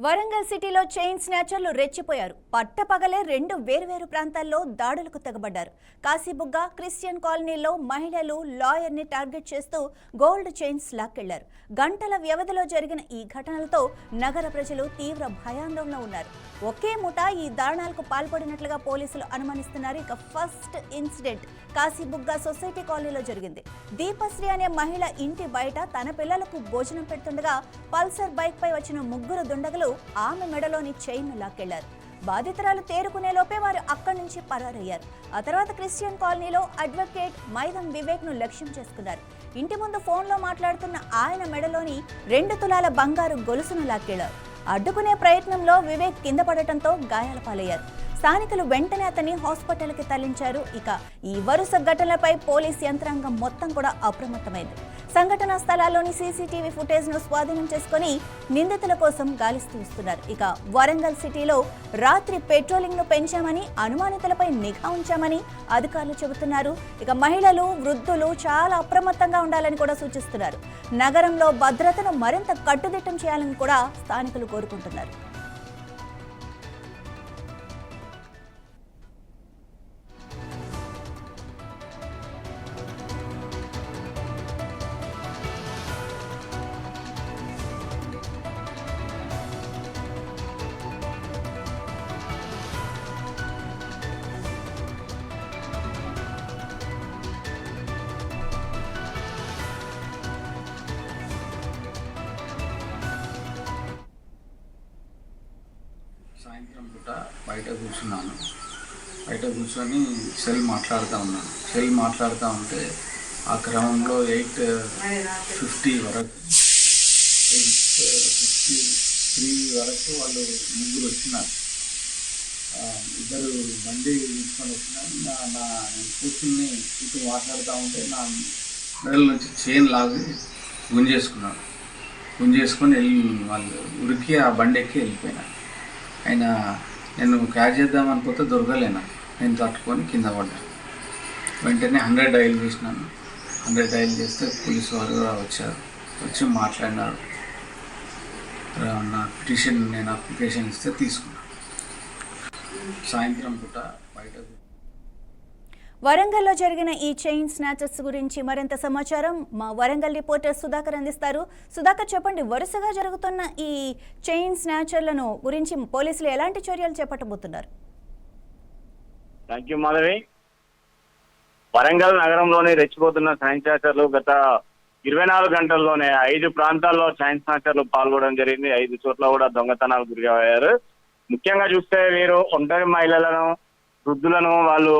వరంగల్ సిటీలో చైన్ స్నాచర్లు రెచ్చిపోయారు. పట్టపగలే రెండు వేర్వేరు ప్రాంతాల్లో దాడులకు తెగబడ్డారు. కాశీబుగ్గ క్రిస్టియన్ కాలనీలో మహిళలు లాయర్ని టార్గెట్ చేస్తూ గోల్డ్ చైన్స్ లాక్కెళ్లారు. గంటల వ్యవధిలో జరిగిన ఈ ఘటనలతో నగర ప్రజలు తీవ్ర భయాందోళనలో ఉన్నారు. ఒకే ముఠ ఈ దారుణాలకు పాల్పడినట్లుగా పోలీసులు అనుమానిస్తున్నారు. ఇక ఫస్ట్ ఇన్సిడెంట్ కాశీబుగ్గ సొసైటీ కాలనీలో జరిగింది. దీపశ్రీ అనే మహిళ ఇంటి బయట తన పిల్లలకు భోజనం పెడుతుండగా పల్సర్ బైక్ పై వచ్చిన ముగ్గురు దుండగులు ఆమె మెడలోని చైన్ లాక్కెళ్లారు. బాధితురాలు తేరుకునే లోపే వారు అక్కడి నుంచి పరారయ్యారు. ఆ తర్వాత క్రిస్టియన్ కాలనీలో అడ్వకేట్ మైదం వివేక్ ను లక్ష్యం చేసుకున్నారు. ఇంటి ముందు ఫోన్లో మాట్లాడుతున్న ఆయన మెడలోని 2 తులాల బంగారు గొలుసును లాక్కెళ్లారు. అడ్డుకునే ప్రయత్నంలో వివేక్ కింద పడటంతో గాయాల పాలయ్యారు. స్థానికులు వెంటనే అతన్ని హాస్పిటల్కి తరలించారు. ఇక ఈ వరుస ఘటనలపై పోలీస్ యంత్రాంగం మొత్తం కూడా అప్రమత్తమైంది. సంఘటనా స్థలాల్లోని సీసీటీవీ ఫుటేజ్ ను స్వాధీనం చేసుకుని నిందితుల కోసం గాలిస్తూ వస్తున్నారు. ఇక వరంగల్ సిటీలో రాత్రి పెట్రోలింగ్ ను పెంచామని, అనుమానితులపై నిఘా ఉంచామని అధికారులు చెబుతున్నారు. ఇక మహిళలు, వృద్ధులు చాలా అప్రమత్తంగా ఉండాలని కూడా సూచిస్తున్నారు. నగరంలో భద్రతను మరింత కట్టుదిట్టం చేయాలని కూడా స్థానికులు కోరుకుంటున్నారు. సాయంత్రం పూట బయట కూర్చొని సెల్ మాట్లాడుతూ ఉంటే ఆ క్రమంలో 8:53 వరకు వాళ్ళు ముగ్గురు వచ్చినారు. ఇద్దరు బండి తీసుకొని వచ్చినారు. నేను కూర్చుని మాట్లాడుతూ ఉంటే నా మెడల నుంచి చైన్ లాగి గుంజేసుకొని వాళ్ళు ఉరికి ఆ బండి ఎక్కి వెళ్ళిపోయినారు. ఆయన నేను క్యాచ్ చేద్దామనుకుంటే దొరకలేను. నేను తట్టుకొని కింద పడ్డాను. వెంటనే 100 డయల్ చేసినాను. 100 డయల్ చేస్తే పోలీసు వారు కూడా వచ్చి మాట్లాడినారు. నా పిటిషన్ నేను అప్లికేషన్ ఇస్తే తీసుకున్నాను. సాయంత్రం పూట బయట వరంగల్లో జరిగిన ఈ చైన్ స్నాచర్స్ గురించి మరింత సమాచారం మా వరంగల్ రిపోర్టర్ సుధాకర్ అందిస్తారు. సుధాకర్, చెప్పండి, వరుసగా జరుగుతున్న ఈ చైన్ స్నాచర్లను గురించి పోలీసులు ఎలాంటి చర్యలు చేపట్టబోతున్నారు? Thank you Madhavi. వరంగల్ నగరంలోని రెచ్చిపోతున్న చైన్ స్నాచర్లు గత 24 గంటల్లోనే 5 ప్రాంతాల్లో చైన్ స్నాచర్లు పాల్గొనడం జరిగింది. 5 చోట్ల కూడా దొంగతనాలు గురయ్యారు. ముఖ్యంగా చూస్తే వీరు ఒంటరి మహిళలను, వృద్ధులను వాళ్ళు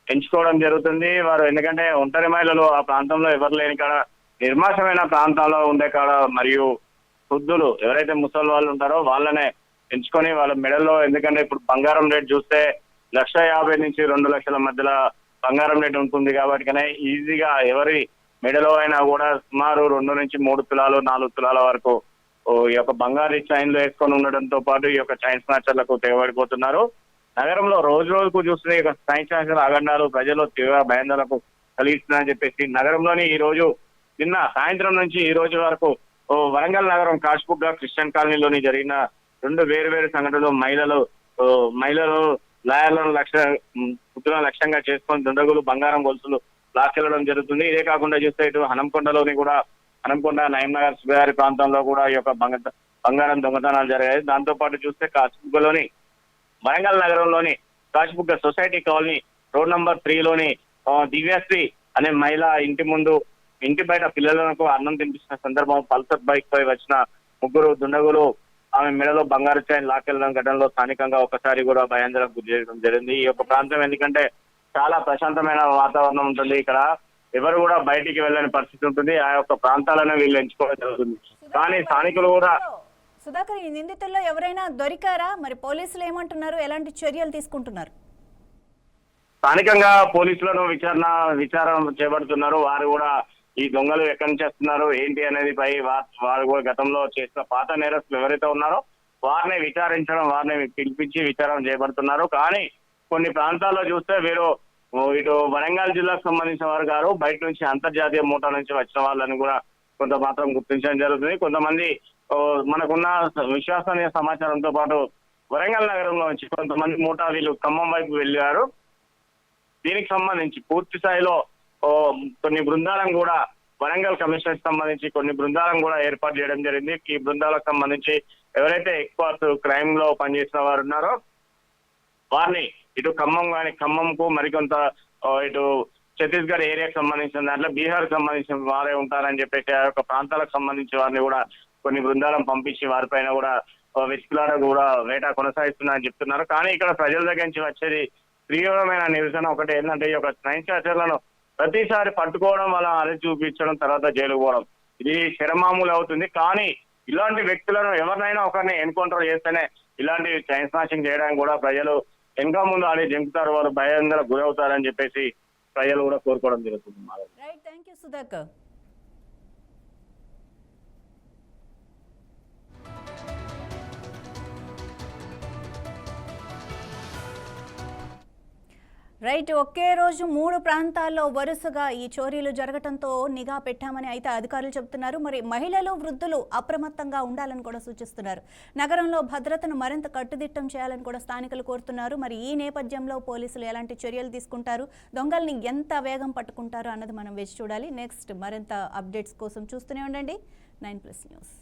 ఎంచుకోవడం జరుగుతుంది. వారు ఎందుకంటే ఒంటరి మహిళలు ఆ ప్రాంతంలో ఎవరు లేని కాడ, నిర్మాషమైన ప్రాంతాల్లో ఉండే కాడ, మరియు వృద్ధులు ఎవరైతే ముసలి వాళ్ళు ఉంటారో వాళ్ళనే ఎంచుకొని వాళ్ళ మెడల్లో, ఎందుకంటే ఇప్పుడు బంగారం రేట్ చూస్తే 1,50,000 నుంచి 2 లక్షల మధ్యలో బంగారం రేట్ ఉంటుంది. కాబట్టి ఈజీగా ఎవరి మెడలో అయినా కూడా సుమారు 2 నుంచి 3 తులాలు 4 తులాల వరకు ఈ యొక్క బంగారు చైన్లు వేసుకొని ఉండడంతో పాటు ఈ యొక్క చైన్ స్నాచర్లకు తెగబడిపోతున్నారు. నగరంలో రోజు రోజుకు చూస్తున్న ఈ చైన్ స్నాచర్ అగండాలు ప్రజల్లో తీవ్ర భయాందోళనకు కలిగిస్తున్నాయని చెప్పేసి నగరంలోని ఈ రోజు నిన్న సాయంత్రం నుంచి ఈ రోజు వరకు వరంగల్ నగరం కాశీబుగ్గ క్రిస్టియన్ కాలనీలోని జరిగిన 2 వేరు సంఘటనలు మహిళలు లాయర్లను లక్ష్యంగా చేసుకొని దుండగులు బంగారం గొలుసులు లాక్కెళ్లడం జరుగుతుంది. ఇదే కాకుండా చూస్తే ఇటు హనంకొండలోని కూడా నయంనగర్ సుబేదారి ప్రాంతంలో కూడా ఈ యొక్క బంగారం దొంగతనాలు జరిగాయి. దాంతో పాటు చూస్తే కాశీబుగ్గలోని వరంగల్ నగరంలోని Kashibugga society colony road number 3లోని దివ్యశ్రీ అనే మహిళ ఇంటి బయట పిల్లలకు అన్నం తినిపిస్తున్న సందర్భం పల్సర్ బైక్ పై వచ్చిన ముగ్గురు దుండగులు ఆమె మెడలో బంగారు చైన్ లాక్కెళ్లడం ఘటనలో స్థానికంగా ఒకసారి కూడా భయాందోళనకు గురి చేయడం జరిగింది. ఈ యొక్క ప్రాంతం ఎందుకంటే చాలా ప్రశాంతమైన వాతావరణం ఉంటుంది. ఇక్కడ ఎవరు కూడా బయటికి వెళ్ళని పరిస్థితి ఉంటుంది. ఆ యొక్క ప్రాంతాలను వీళ్ళు ఎంచుకోవడం జరుగుతుంది. కానీ స్థానికులు కూడా సుధాకర్, ఈ నిందితుల్లో ఎవరైనా దొరికారా? మరి పోలీసులు ఏమంటున్నారు? ఎలాంటి చర్యలు తీసుకుంటున్నారు? స్థానికంగా పోలీసులను విచారణ చేపడుతున్నారు. వారు కూడా ఈ దొంగలు ఎక్కడి నుంచి వస్తున్నారు ఏంటి అనేది పై వారు కూడా గతంలో చేసిన పాత నేరస్తులు ఎవరైతే ఉన్నారో వారిని పిలిపించి విచారణ చేపడుతున్నారు. కానీ కొన్ని ప్రాంతాల్లో చూస్తే వీరు ఇటు వరంగల్ జిల్లాకు సంబంధించిన వారు గారు బయట నుంచి అంతర్జాతీయ మూటా నుంచి వచ్చిన వాళ్ళని కూడా కొంత మాత్రం గుర్తించడం జరుగుతుంది. కొంతమంది మనకున్న విశ్వసనీయ సమాచారంతో పాటు వరంగల్ నగరంలో నుంచి కొంతమంది మూటా వీళ్ళు ఖమ్మం వైపు వెళ్ళారు. దీనికి సంబంధించి పూర్తి స్థాయిలో కొన్ని బృందాలను కూడా వరంగల్ కమిషనర్ సంబంధించి కొన్ని బృందాలను కూడా ఏర్పాటు చేయడం జరిగింది. ఈ బృందాలకు సంబంధించి ఎవరైతే ఎక్కువ క్రైమ్ లో పనిచేసిన వారు ఉన్నారో వారిని ఇటు ఖమ్మంకు మరికొంత ఇటు ఛత్తీస్గఢ్ ఏరియాకి సంబంధించిన దాంట్లో బీహార్ సంబంధించిన వారే ఉంటారని చెప్పేసి ఆ యొక్క ప్రాంతాలకు సంబంధించి వారిని కూడా కొన్ని బృందాలను పంపించి వారిపైన కూడా వెతుకులాట కూడా వేట కొనసాగిస్తున్నారని చెప్తున్నారు. కానీ ఇక్కడ ప్రజల దగ్గర నుంచి వచ్చేది తీవ్రమైన నిరసన ఒకటి ఏంటంటే ఈ యొక్క నైన్ చార్జర్లను ప్రతిసారి పట్టుకోవడం వల్ల అరెస్ట్ చూపించడం తర్వాత జైలుకు పోవడం ఇది శరమామూలు అవుతుంది. కానీ ఇలాంటి వ్యక్తులను ఎవరినైనా ఒకరిని ఎన్కౌంటర్ చేస్తేనే ఇలాంటి చైన్ స్నాచింగ్ చేయడానికి కూడా ప్రజలు వెనక ముందు ఆడి జంపుతారు, వాళ్ళు భయంగా గురవుతారని చెప్పేసి ప్రజలు కూడా కోరుకోవడం జరుగుతుంది. Right, thank you Sudhakar. Right, ఒకే రోజు 3 ప్రాంతాల్లో వరుసగా ఈ చోరీలు జరగడంతో నిఘా పెట్టామని అయితే అధికారులు చెబుతున్నారు. మరి మహిళలు, వృద్ధులు అప్రమత్తంగా ఉండాలని కూడా సూచిస్తున్నారు. నగరంలో భద్రతను మరింత కట్టుదిట్టం చేయాలని కూడా స్థానికులు కోరుతున్నారు. మరి ఈ నేపథ్యంలో పోలీసులు ఎలాంటి చర్యలు తీసుకుంటారు, దొంగల్ని ఎంత వేగం పట్టుకుంటారు అన్నది మనం వేచి చూడాలి. నెక్స్ట్ మరింత అప్డేట్స్ కోసం చూస్తూనే ఉండండి 9+ న్యూస్.